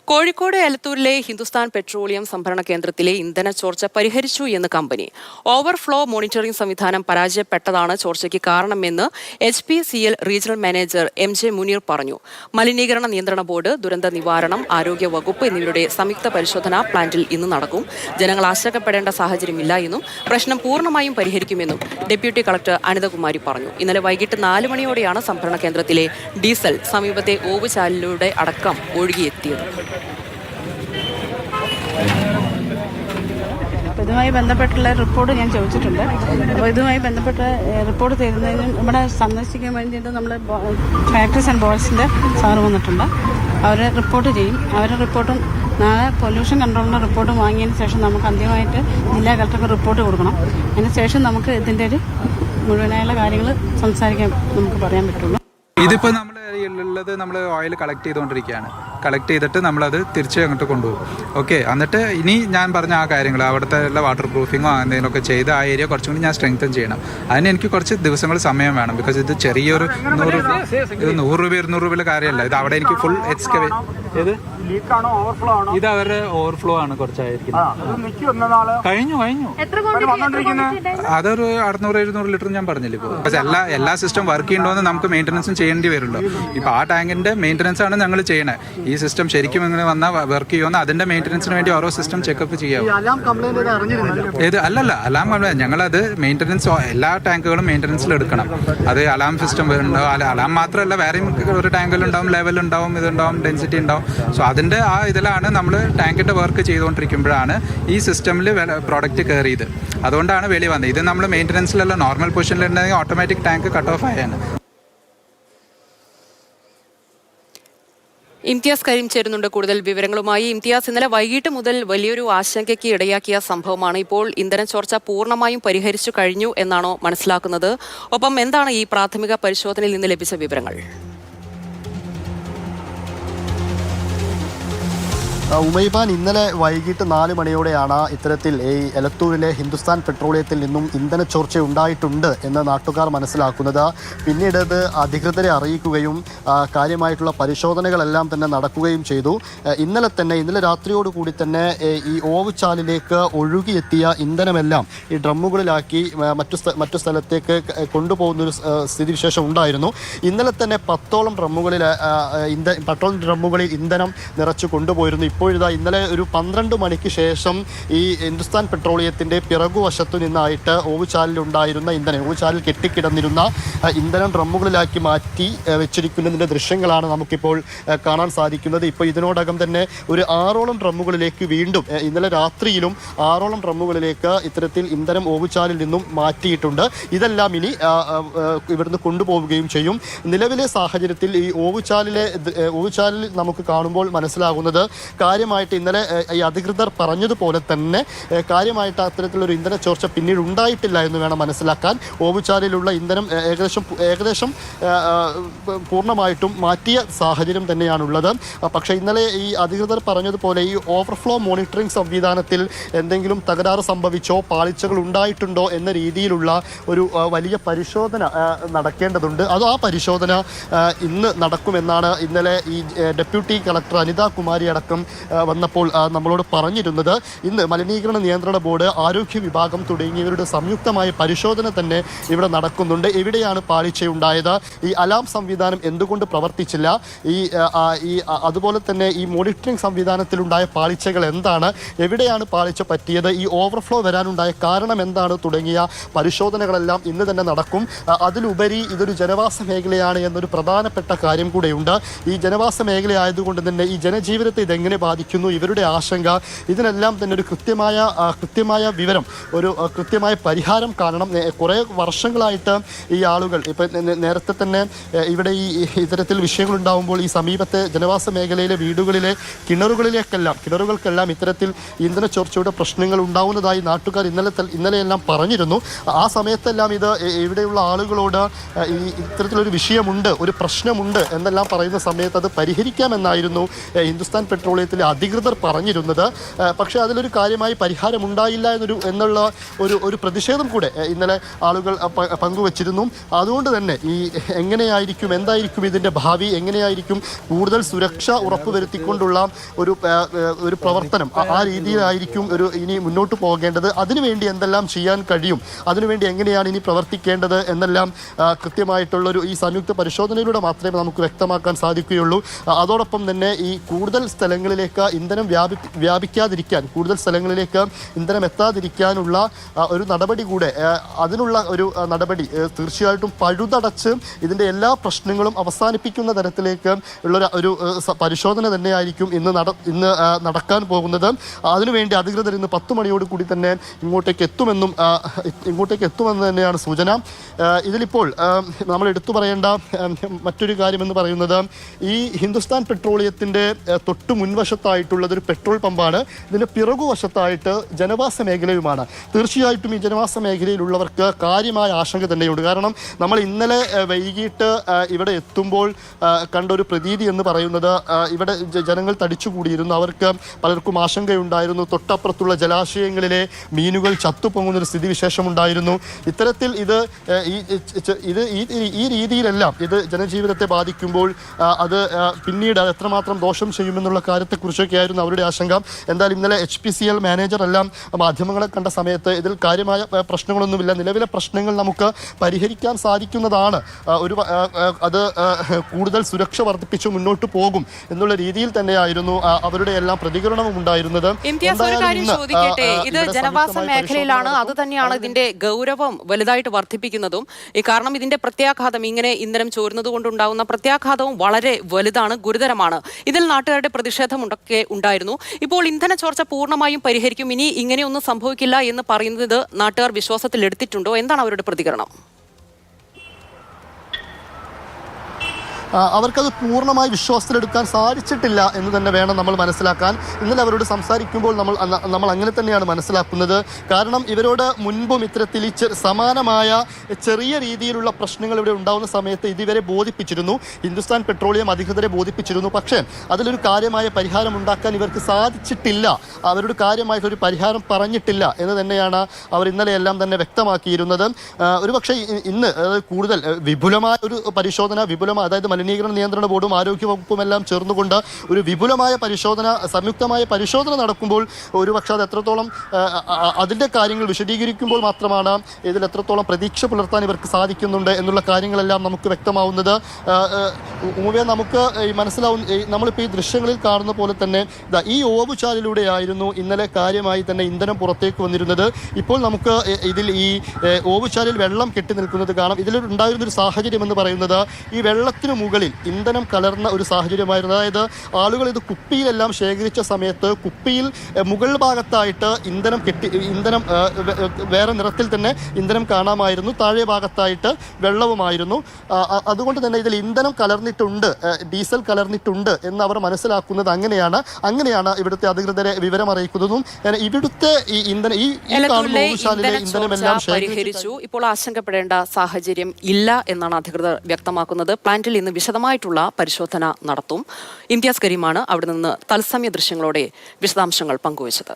Kozhikode എലത്തൂരിലെ Hindustan petroleum സംഭരണ കേന്ദ്രത്തിലെ ഇന്ധന ചോർച്ച പരിഹരിച്ചു എന്ന് കമ്പനി. ഓവർഫ്ലോ മോണിറ്ററിംഗ് സംവിധാനം പരാജയപ്പെട്ടതാണ് ചോർച്ചയ്ക്ക് കാരണമെന്ന് HPCL regional manager MJ Muneer പറഞ്ഞു. മലിനീകരണ നിയന്ത്രണ ബോർഡ്, ദുരന്ത നിവാരണം, ആരോഗ്യ വകുപ്പ് എന്നിവരുടെ സംയുക്ത പരിശോധന പ്ലാന്റിൽ ഇന്ന് നടക്കും. ജനങ്ങൾ ആശങ്കപ്പെടേണ്ട സാഹചര്യമില്ല എന്നും പ്രശ്നം പൂർണ്ണമായും പരിഹരിക്കുമെന്നും ഡെപ്യൂട്ടി കളക്ടർ അനിതകുമാരി പറഞ്ഞു. ഇന്നലെ വൈകിട്ട് 4 മണിയോടെയാണ് സംഭരണ കേന്ദ്രത്തിലെ ഡീസൽ സമീപത്തെ ഓവുചാലിലൂടെ അടക്കം ഒഴുകിയെത്തിയത്. ഇതുമായി ബന്ധപ്പെട്ടുള്ള റിപ്പോർട്ട് ഞാൻ ചോദിച്ചിട്ടുണ്ട്. അപ്പോൾ ഇതുമായി ബന്ധപ്പെട്ട റിപ്പോർട്ട് തരുന്നതിനും ഇവിടെ സന്ദർശിക്കാൻ വേണ്ടിയിട്ട് നമ്മൾ ഫാക്ടറീസ് ആൻഡ് ബോർഡ്സിൻ്റെ സാറ് വന്നിട്ടുണ്ട്. അവർ റിപ്പോർട്ട് ചെയ്യും. അവരുടെ റിപ്പോർട്ടും നാളെ പൊല്യൂഷൻ കൺട്രോളിൻ്റെ റിപ്പോർട്ടും വാങ്ങിയതിന് ശേഷം നമുക്ക് അന്തിമമായിട്ട് ജില്ലാ കളക്ടർക്ക് റിപ്പോർട്ട് കൊടുക്കണം. അതിന് ശേഷം നമുക്ക് ഇതിൻ്റെ ഒരു മുഴുവനായുള്ള കാര്യങ്ങൾ സംസാരിക്കാൻ നമുക്ക് പറയാൻ പറ്റുള്ളൂ. ഇതിപ്പോൾ നമ്മൾ ഉള്ളത് നമ്മൾ ഓയിൽ കളക്ട് ചെയ്തുകൊണ്ടിരിക്കുകയാണ്. കളക്ട് ചെയ്തിട്ട് നമ്മളത് തിരിച്ച് അങ്ങോട്ട് കൊണ്ടുപോകും. ഓക്കെ, എന്നിട്ട് ഇനി ഞാൻ പറഞ്ഞ ആ കാര്യങ്ങൾ അവിടുത്തെ ഉള്ള വാട്ടർ പ്രൂഫിങ്ങോ എന്തെങ്കിലുമൊക്കെ ചെയ്ത് ആ ഏരിയ കുറച്ചും കൂടി ഞാൻ സ്ട്രെങ്തൻ ചെയ്യണം. അതിന് എനിക്ക് കുറച്ച് ദിവസങ്ങൾ സമയം വേണം. ബിക്കോസ് ഇത് ചെറിയൊരു 100 രൂപ 200 രൂപയിലെ കാര്യമല്ല. ഇത് അവിടെ എനിക്ക് ഫുൾ ഇത് അവരുടെ ഓവർഫ്ലോ ആണ് കുറച്ചായിരിക്കും. കഴിഞ്ഞു അതൊരു 600-700 ലിറ്റർ ഞാൻ പറഞ്ഞില്ല. ഇപ്പോൾ എല്ലാ സിസ്റ്റം വർക്ക് ചെയ്യണമെന്ന് നമുക്ക് മെയിൻ്റനൻസും ചെയ്യേണ്ടി വരുമല്ലോ. ഇപ്പോൾ ആ ടാങ്കിന്റെ മെയിൻ്റനൻസ് ആണ് ഞങ്ങൾ ചെയ്യണേ. ഈ സിസ്റ്റം ശരിക്കും ഇങ്ങനെ വന്നാൽ വർക്ക് ചെയ്യുമെന്ന് അതിന്റെ മെയിൻ്റനൻസിന് വേണ്ടി ഓരോ സിസ്റ്റം ചെക്കപ്പ് ചെയ്യാം. അലാം കംപ്ലൈൻറ്റ് ഞങ്ങളത് മെയിൻ്റനൻസ് എല്ലാ ടാങ്കുകളും മെയിൻ്റനൻസിൽ എടുക്കണം. അത് അലാം സിസ്റ്റം ഉണ്ടാവും. അലാം മാത്രമല്ല, വേറെയും ഒരു ടാങ്കിലുണ്ടാവും, ലെവലുണ്ടാവും, ഇതുണ്ടാവും, ഡെൻസിറ്റി ഉണ്ടാവും. സോ അതിൻ്റെ ആ ഇതിലാണ് നമ്മൾ ടാങ്കിൻ്റെ വർക്ക് ചെയ്തുകൊണ്ടിരിക്കുമ്പോഴാണ് ഈ സിസ്റ്റമിൽ പ്രോഡക്റ്റ് കയറിയത്. അതുകൊണ്ടാണ് വെളി വന്നത്. ഇത് നമ്മൾ മെയിൻ്റനൻസിലല്ല, നോർമൽ പൊസിഷനിലുണ്ടെങ്കിൽ ഓട്ടോമാറ്റിക് ടാങ്ക് കട്ട് ഓഫ് ആയാണ്. ഇംതിയാസ് കരീം ചേരുന്നുണ്ട് കൂടുതൽ വിവരങ്ങളുമായി. ഇംതിയാസ്, ഇന്നലെ വൈകിട്ട് മുതൽ വലിയൊരു ആശങ്കയ്ക്ക് ഇടയാക്കിയ സംഭവമാണ്. ഇപ്പോൾ ഇന്ധന ചോർച്ച പൂർണ്ണമായും പരിഹരിച്ചു കഴിഞ്ഞു എന്നാണോ മനസ്സിലാക്കുന്നത്? ഒപ്പം എന്താണ് ഈ പ്രാഥമിക പരിശോധനയിൽ നിന്ന് ലഭിച്ച വിവരങ്ങൾ? ഉമൈബാൻ, ഇന്നലെ വൈകിട്ട് 4 മണിയോടെയാണ് ഇത്തരത്തിൽ ഈ എലത്തൂരിലെ ഹിന്ദുസ്ഥാൻ പെട്രോളിയത്തിൽ നിന്നും ഇന്ധന ചോർച്ച ഉണ്ടായിട്ടുണ്ട് എന്ന് നാട്ടുകാർ മനസ്സിലാക്കുന്നത്. പിന്നീട് അത് അധികൃതരെ അറിയിക്കുകയും കാര്യമായിട്ടുള്ള പരിശോധനകളെല്ലാം തന്നെ നടക്കുകയും ചെയ്തു. ഇന്നലെ രാത്രിയോടുകൂടി തന്നെ ഈ ഓവുചാലിലേക്ക് ഒഴുകിയെത്തിയ ഇന്ധനമെല്ലാം ഈ ഡ്രമ്മുകളിലാക്കി മറ്റു സ്ഥലത്തേക്ക് കൊണ്ടുപോകുന്നൊരു സ്ഥിതിവിശേഷം ഉണ്ടായിരുന്നു. ഇന്നലെ തന്നെ 10ഓളം ഡ്രമ്മുകളിൽ പെട്രോൾ ഡ്രമ്മുകളിൽ ഇന്ധനം നിറച്ചു കൊണ്ടുപോയിരുന്നു. ഇപ്പോഴിതാ ഇന്നലെ ഒരു 12 മണിക്ക് ശേഷം ഈ ഹിന്ദുസ്ഥാൻ പെട്രോളിയത്തിൻ്റെ പിറകുവശത്തു നിന്നായിട്ട് ഓവുചാലിലുണ്ടായിരുന്ന ഓവുചാലിൽ കെട്ടിക്കിടന്നിരുന്ന ഇന്ധനം ഡ്രമ്മുകളിലാക്കി മാറ്റി വെച്ചിരിക്കുന്നതിൻ്റെ ദൃശ്യങ്ങളാണ് നമുക്കിപ്പോൾ കാണാൻ സാധിക്കുന്നത്. ഇപ്പോൾ ഇതിനോടകം തന്നെ ഒരു 6ഓളം ഡ്രമ്മുകളിലേക്ക് വീണ്ടും ഇന്നലെ രാത്രിയിലും 6ഓളം ഡ്രമ്മുകളിലേക്ക് ഇത്തരത്തിൽ ഇന്ധനം ഓവുചാലിൽ നിന്നും മാറ്റിയിട്ടുണ്ട്. ഇതെല്ലാം ഇനി ഇവിടുന്ന് കൊണ്ടുപോവുകയും ചെയ്യും. നിലവിലെ സാഹചര്യത്തിൽ ഈ ഓവുചാലിൽ നമുക്ക് കാണുമ്പോൾ മനസ്സിലാകുന്നത് കാര്യമായിട്ട് ഇന്നലെ ഈ അധികൃതർ പറഞ്ഞതുപോലെ തന്നെ കാര്യമായിട്ട് അത്തരത്തിലൊരു ഇന്ധന ചോർച്ച പിന്നീട് ഉണ്ടായിട്ടില്ല എന്ന് വേണം മനസ്സിലാക്കാൻ. ഓവുചാലിലുള്ള ഇന്ധനം ഏകദേശം പൂർണ്ണമായിട്ടും മാറ്റിയ സാഹചര്യം തന്നെയാണുള്ളത്. പക്ഷേ ഇന്നലെ ഈ അധികൃതർ പറഞ്ഞതുപോലെ ഈ ഓവർഫ്ലോ മോണിറ്ററിംഗ് സംവിധാനത്തിൽ എന്തെങ്കിലും തകരാറ് സംഭവിച്ചോ പാളിച്ചകൾ ഉണ്ടായിട്ടുണ്ടോ എന്ന രീതിയിലുള്ള ഒരു വലിയ പരിശോധന നടക്കേണ്ടതുണ്ട്. അത് ആ പരിശോധന ഇന്ന് നടക്കുമെന്നാണ് ഇന്നലെ ഈ ഡെപ്യൂട്ടി കളക്ടർ അനിതകുമാരി അടക്കം വന്നപ്പോൾ നമ്മളോട് പറഞ്ഞിരുന്നത്. ഇന്ന് മലിനീകരണ നിയന്ത്രണ ബോർഡ്, ആരോഗ്യ വിഭാഗം തുടങ്ങിയവരുടെ സംയുക്തമായ പരിശോധന തന്നെ ഇവിടെ നടക്കുന്നുണ്ട്. എവിടെയാണ് പാളിച്ചയുണ്ടായത്, ഈ അലാം സംവിധാനം എന്തുകൊണ്ട് പ്രവർത്തിച്ചില്ല, അതുപോലെ തന്നെ ഈ മോണിറ്ററിംഗ് സംവിധാനത്തിലുണ്ടായ പാളിച്ചകൾ എന്താണ്, എവിടെയാണ് പാളിച്ച പറ്റിയത്, ഈ ഓവർഫ്ലോ വരാനുണ്ടായ കാരണം എന്താണ് തുടങ്ങിയ പരിശോധനകളെല്ലാം ഇന്ന് തന്നെ നടക്കും. അതിലുപരി ഇതൊരു ജനവാസ മേഖലയാണ് എന്നൊരു പ്രധാനപ്പെട്ട കാര്യം കൂടെയുണ്ട്. ഈ ജനവാസ മേഖലയായതുകൊണ്ട് തന്നെ ഈ ജനജീവിതത്തെ ഇതെങ്ങനെ ബാധിക്കുന്നു, ഇവരുടെ ആശങ്ക, ഇതിനെല്ലാം തന്നെ ഒരു കൃത്യമായ വിവരം, ഒരു കൃത്യമായ പരിഹാരം കാണണം. കുറേ വർഷങ്ങളായിട്ട് ഈ ആളുകൾ ഇപ്പം നേരത്തെ തന്നെ ഇവിടെ ഈ ഇത്തരത്തിൽ വിഷയങ്ങളുണ്ടാകുമ്പോൾ ഈ സമീപത്തെ ജനവാസ മേഖലയിലെ വീടുകളിലെ കിണറുകൾക്കെല്ലാം ഇത്തരത്തിൽ ഇന്ധന ചോർച്ചയുടെ പ്രശ്നങ്ങൾ ഉണ്ടാവുന്നതായി നാട്ടുകാർ ഇന്നലെയെല്ലാം പറഞ്ഞിരുന്നു. ആ സമയത്തെല്ലാം ഇത് ഇവിടെയുള്ള ആളുകളോട് ഈ ഇത്തരത്തിലൊരു വിഷയമുണ്ട്, ഒരു പ്രശ്നമുണ്ട് എന്നെല്ലാം പറയുന്ന സമയത്ത് അത് പരിഹരിക്കാമെന്നായിരുന്നു ഹിന്ദുസ്ഥാൻ പെട്രോളിയത്തിൽ പെട്രോളിയത്തിലെ അധികൃതർ പറഞ്ഞിരുന്നത്. പക്ഷേ അതിലൊരു കാര്യമായി പരിഹാരമുണ്ടായില്ല എന്നുള്ള ഒരു പ്രതിഷേധം കൂടെ ഇന്നലെ ആളുകൾ പങ്കുവച്ചിരുന്നു. അതുകൊണ്ട് തന്നെ ഈ എങ്ങനെയായിരിക്കും, എന്തായിരിക്കും ഇതിൻ്റെ ഭാവി, എങ്ങനെയായിരിക്കും കൂടുതൽ സുരക്ഷ ഉറപ്പുവരുത്തിക്കൊണ്ടുള്ള ഒരു പ്രവർത്തനം, ആ രീതിയിലായിരിക്കും ഇനി മുന്നോട്ട് പോകേണ്ടത്, അതിനുവേണ്ടി എന്തെല്ലാം ചെയ്യാൻ കഴിയും, അതിനുവേണ്ടി എങ്ങനെയാണ് ഇനി പ്രവർത്തിക്കേണ്ടത് എന്നെല്ലാം കൃത്യമായിട്ടുള്ളൊരു ഈ സംയുക്ത പരിശോധനയിലൂടെ മാത്രമേ നമുക്ക് വ്യക്തമാക്കാൻ സാധിക്കുകയുള്ളൂ. അതോടൊപ്പം തന്നെ ഈ കൂടുതൽ സ്ഥലങ്ങളിലേക്ക് ഇന്ധനം വ്യാപിക്കാതിരിക്കാൻ, കൂടുതൽ സ്ഥലങ്ങളിലേക്ക് ഇന്ധനം എത്താതിരിക്കാനുള്ള ഒരു നടപടി കൂടെ, അതിനുള്ള ഒരു നടപടി തീർച്ചയായിട്ടും പഴുതടച്ച് ഇതിൻ്റെ എല്ലാ പ്രശ്നങ്ങളും അവസാനിപ്പിക്കുന്ന തരത്തിലേക്ക് ഉള്ള ഒരു പരിശോധന തന്നെയായിരിക്കും ഇന്ന് നടക്കാൻ പോകുന്നത്. അതിനുവേണ്ടി അധികൃതർ ഇന്ന് 10 മണിയോട് കൂടി തന്നെ ഇങ്ങോട്ടേക്ക് എത്തുമെന്ന് തന്നെയാണ് സൂചന. ഇതിലിപ്പോൾ നമ്മൾ എടുത്തു പറയേണ്ട മറ്റൊരു കാര്യമെന്ന് പറയുന്നത്, ഈ ഹിന്ദുസ്ഥാൻ പെട്രോളിയത്തിൻ്റെ തൊട്ട് മുൻവശത്തായിട്ടുള്ളതൊരു പെട്രോൾ പമ്പാണ്. ഇതിൻ്റെ പിറകുവശത്തായിട്ട് ജനവാസ മേഖലയുമാണ്. തീർച്ചയായിട്ടും ഈ ജനവാസ മേഖലയിലുള്ളവർക്ക് കാര്യമായ ആശങ്ക തന്നെയുണ്ട്. കാരണം നമ്മൾ ഇന്നലെ വൈകിട്ട് ഇവിടെ എത്തുമ്പോൾ കണ്ട ഒരു പ്രതീതി എന്ന് പറയുന്നത്, ഇവിടെ ജനങ്ങൾ തടിച്ചുകൂടിയിരുന്നു. അവർക്ക് പലർക്കും ആശങ്കയുണ്ടായിരുന്നു. തൊട്ടപ്പുറത്തുള്ള ജലാശയങ്ങളിലെ മീനുകൾ ചത്തുപൊങ്ങുന്നൊരു സ്ഥിതിവിശേഷമുണ്ടായിരുന്നു. ഇത്തരത്തിൽ ഈ രീതിയിലെല്ലാം ഇത് ജനജീവിതത്തെ ബാധിക്കുമ്പോൾ അത് പിന്നീട് അത് എത്രമാത്രം ദോഷം ചെയ്യുമെന്നുള്ള കാര്യത്തെക്കുറിച്ചൊക്കെയായിരുന്നു അവരുടെ ആശങ്ക. എന്തായാലും ഇന്നലെ HPCL മാനേജർ എല്ലാം മാധ്യമങ്ങളെ കണ്ട സമയത്ത് ഇതിൽ കാര്യമായ പ്രശ്നങ്ങളൊന്നുമില്ല, നിലവിലെ പ്രശ്നങ്ങൾ നമുക്ക് പരിഹരിക്കാൻ സാധിക്കുന്നതാണ്, അത് കൂടുതൽ സുരക്ഷ വർദ്ധിപ്പിച്ച് മുന്നോട്ട് പോകും എന്നുള്ള രീതിയിൽ തന്നെയായിരുന്നു അവരുടെ എല്ലാം പ്രതികരണവും ഉണ്ടായിരുന്നത്. ഇത് ജനവാസ മേഖലയിലാണ്, അത് തന്നെയാണ് ഇതിന്റെ ഗൗരവം വലുതായിട്ട് വർദ്ധിപ്പിക്കുന്നതും. കാരണം ഇതിന്റെ പ്രത്യാഘാതം, ഇങ്ങനെ ഇന്ധനം ചോരുന്നത് കൊണ്ടുണ്ടാകുന്ന പ്രത്യാഘാതവും വളരെ വലുതാണ്, ഗുരുതരമാണ്. ഇതിൽ നാട്ടുകാരുടെ പ്രതിഷേധമൊക്കെ ഉണ്ടായിരുന്നു. ഇപ്പോൾ ഇന്ധന ചോർച്ച പൂർണ്ണമായും പരിഹരിക്കും, ഇനി ഇങ്ങനെയൊന്നും സംഭവിക്കില്ല എന്ന് പറയുന്നത് നാട്ടുകാർ വിശ്വാസത്തിൽ എടുത്തിട്ടുണ്ടോ? എന്താണ് അവരുടെ പ്രതികരണം? അവർക്കത് പൂർണ്ണമായി വിശ്വാസത്തിലെടുക്കാൻ സാധിച്ചിട്ടില്ല എന്ന് തന്നെ വേണം നമ്മൾ മനസ്സിലാക്കാൻ. ഇന്നലെ അവരോട് സംസാരിക്കുമ്പോൾ നമ്മൾ അങ്ങനെ തന്നെയാണ് മനസ്സിലാക്കുന്നത്. കാരണം ഇവരോട് മുൻപും ഇത്തരത്തിൽ സമാനമായ ചെറിയ രീതിയിലുള്ള പ്രശ്നങ്ങൾ ഇവിടെ ഉണ്ടാകുന്ന സമയത്ത് ഇതുവരെ ബോധിപ്പിച്ചിരുന്നു, ഹിന്ദുസ്ഥാൻ പെട്രോളിയം അധികൃതരെ ബോധിപ്പിച്ചിരുന്നു. പക്ഷേ അതിലൊരു കാര്യമായ പരിഹാരം ഉണ്ടാക്കാൻ ഇവർക്ക് സാധിച്ചിട്ടില്ല, അവരോട് കാര്യമായിട്ടൊരു പരിഹാരം പറഞ്ഞിട്ടില്ല എന്ന് തന്നെയാണ് അവർ ഇന്നലെയെല്ലാം തന്നെ വ്യക്തമാക്കിയിരുന്നത്. ഒരുപക്ഷെ ഇന്ന് കൂടുതൽ വിപുലമായ ഒരു പരിശോധന, അതായത് മലിനീകരണ നിയന്ത്രണ ബോർഡും ആരോഗ്യവകുപ്പും എല്ലാം ചേർന്നുകൊണ്ട് ഒരു വിപുലമായ പരിശോധന, സംയുക്തമായ പരിശോധന നടക്കുമ്പോൾ ഒരുപക്ഷെ അത് എത്രത്തോളം അതിൻ്റെ കാര്യങ്ങൾ വിശദീകരിക്കുമ്പോൾ മാത്രമാണ് ഇതിൽ എത്രത്തോളം പ്രതീക്ഷ പുലർത്താൻ ഇവർക്ക് സാധിക്കുന്നുണ്ട് എന്നുള്ള കാര്യങ്ങളെല്ലാം നമുക്ക് വ്യക്തമാവുന്നത്. നമുക്ക് നമ്മളിപ്പോൾ ഈ ദൃശ്യങ്ങളിൽ കാണുന്ന പോലെ തന്നെ ഈ ഓവുചാലിലൂടെയായിരുന്നു ഇന്നലെ കാര്യമായി തന്നെ ഇന്ധനം പുറത്തേക്ക് വന്നിരുന്നത്. ഇപ്പോൾ നമുക്ക് ഇതിൽ ഈ ഓവുചാലിൽ വെള്ളം കെട്ടി നിൽക്കുന്നത് കാണാം. ഇതിലുണ്ടായിരുന്നൊരു സാഹചര്യം എന്ന് പറയുന്നത്, ഈ വെള്ളത്തിന് മുകളിൽ ഇന്ധനം കലർന്ന ഒരു സാഹചര്യമായിരുന്നു. അതായത് ആളുകൾ ഇത് കുപ്പിയിലെല്ലാം ശേഖരിച്ച സമയത്ത് കുപ്പിയിൽ മുകൾ ഭാഗത്തായിട്ട് ഇന്ധനം വേറെ നിറത്തിൽ തന്നെ ഇന്ധനം കാണാമായിരുന്നു, താഴെ ഭാഗത്തായിട്ട് വെള്ളവുമായിരുന്നു. അതുകൊണ്ട് തന്നെ ഇതിൽ ഇന്ധനം കലർന്നിട്ടുണ്ട്, ഡീസൽ കലർന്നിട്ടുണ്ട് എന്ന് അവർ മനസ്സിലാക്കുന്നത് അങ്ങനെയാണ് ഇവിടുത്തെ അധികൃതരെ വിവരം അറിയിക്കുന്നതും. ഇവിടുത്തെ ഈ ഇന്ധനമെല്ലാം പരിഹരിച്ചു. ഇപ്പോൾ ആശങ്കപ്പെടേണ്ട സാഹചര്യം ഇല്ല എന്നാണ് അധികൃതർ വ്യക്തമാക്കുന്നത്. പ്ലാന്റിൽ ഇന്ന് വിശദമായിട്ടുള്ള പരിശോധന നടത്തും. ഇംതിയാസ് കരീമാണ് അവിടെ നിന്ന് തത്സമയ ദൃശ്യങ്ങളോടെ വിശദാംശങ്ങൾ പങ്കുവച്ചത്.